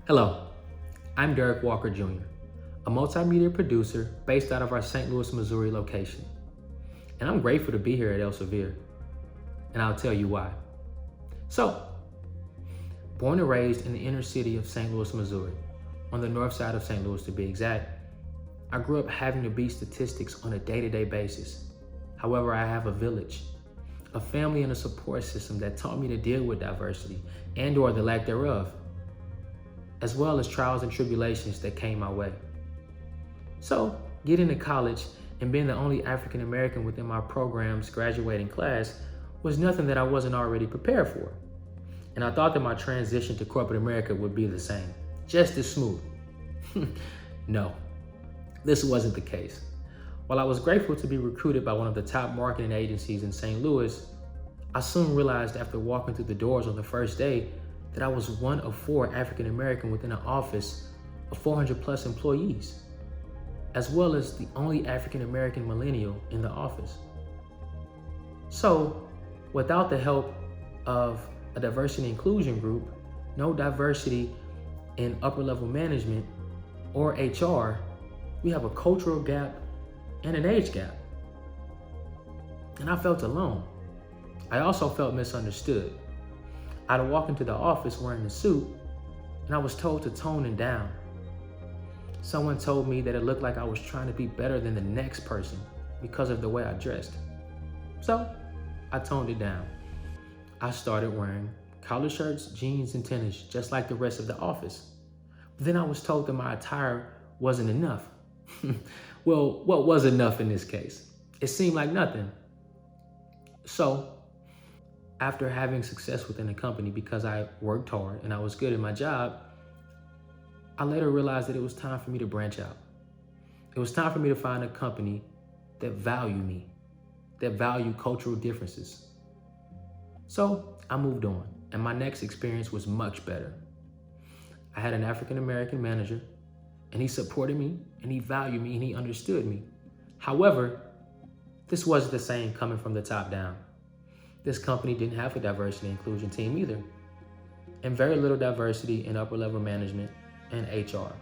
Hello, I'm Derrick Walker Jr., a multimedia producer based out of our St. Louis, Missouri location. And I'm grateful to be here at Elsevier, and I'll tell you why. So, born and raised in the inner city of St. Louis, Missouri, on the north side of St. Louis to be exact, I grew up having to beat statistics on a day-to-day basis. However, I have a village, a family and a support system that taught me to deal with diversity and/or the lack thereof, as well as trials and tribulations that came my way. So, getting to college and being the only African American within my program's graduating class was nothing that I wasn't already prepared for. And I thought that my transition to corporate America would be the same, just as smooth. No, this wasn't the case. While I was grateful to be recruited by one of the top marketing agencies in St. Louis, I soon realized after walking through the doors on the first day that I was one of 4 African American within an office of 400 plus employees, as well as the only African American millennial in the office. So, without the help of a diversity and inclusion group, no diversity in upper level management or HR, we have a cultural gap and an age gap. And I felt alone. I also felt misunderstood. I'd walk into the office wearing a suit, and I was told to tone it down. Someone told me that it looked like I was trying to be better than the next person because of the way I dressed. So I toned it down. I started wearing collar shirts, jeans, and tennis, just like the rest of the office. But then I was told that my attire wasn't enough. Well, what was enough in this case? It seemed like nothing. So, after having success within the company because I worked hard and I was good at my job, I later realized that it was time for me to branch out. It was time for me to find a company that valued me, that valued cultural differences. So I moved on, and my next experience was much better. I had an African American manager, and he supported me, and he valued me, and he understood me. However, this wasn't the same coming from the top down. This company didn't have a diversity and inclusion team either, and very little diversity in upper level management and HR.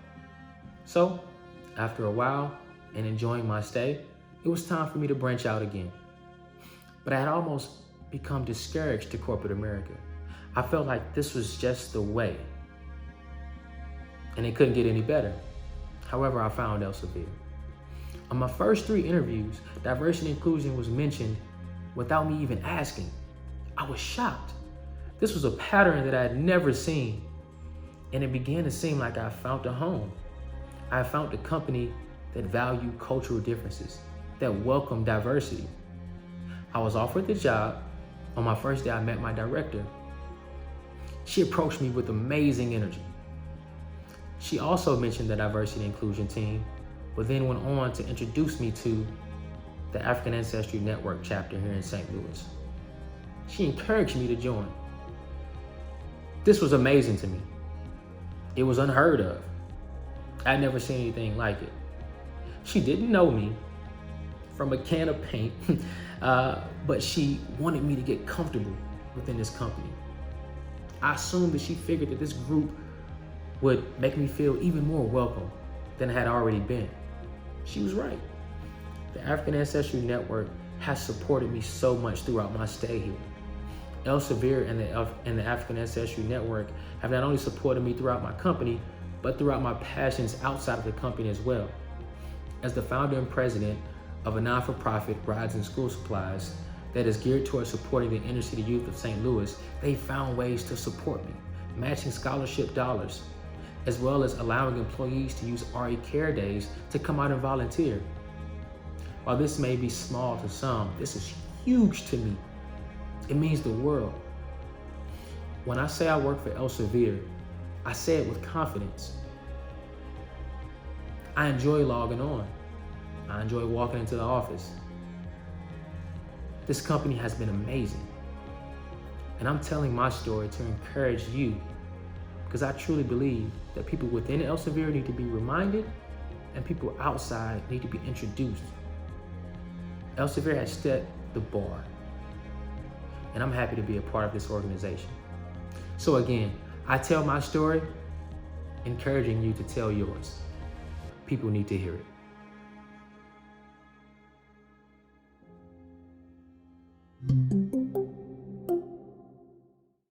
So, after a while and enjoying my stay, it was time for me to branch out again. But I had almost become discouraged to corporate America. I felt like this was just the way, and it couldn't get any better. However, I found Elsevier. On my first 3 interviews, diversity and inclusion was mentioned without me even asking. I was shocked. This was a pattern that I had never seen, and it began to seem like I found a home. I found a company that valued cultural differences, that welcomed diversity. I was offered the job. On my first day, I met my director. She approached me with amazing energy. She also mentioned the diversity and inclusion team, but then went on to introduce me to the African Ancestry Network chapter here in St. Louis. She encouraged me to join. This was amazing to me. It was unheard of. I'd never seen anything like it. She didn't know me from a can of paint, but she wanted me to get comfortable within this company. I assumed that she figured that this group would make me feel even more welcome than I had already been. She was right. The African Ancestry Network has supported me so much throughout my stay here. Elsevier and the African Ancestry Network have not only supported me throughout my company, but throughout my passions outside of the company as well. As the founder and president of a non-for-profit rides and school supplies that is geared towards supporting the inner city youth of St. Louis, they found ways to support me, matching scholarship dollars, as well as allowing employees to use RE Care Days to come out and volunteer. While this may be small to some, this is huge to me. It means the world. When I say I work for Elsevier, I say it with confidence. I enjoy logging on. I enjoy walking into the office. This company has been amazing. And I'm telling my story to encourage you, because I truly believe that people within Elsevier need to be reminded and people outside need to be introduced. Elsevier has set the bar, and I'm happy to be a part of this organization. So again, I tell my story encouraging you to tell yours. People need to hear it.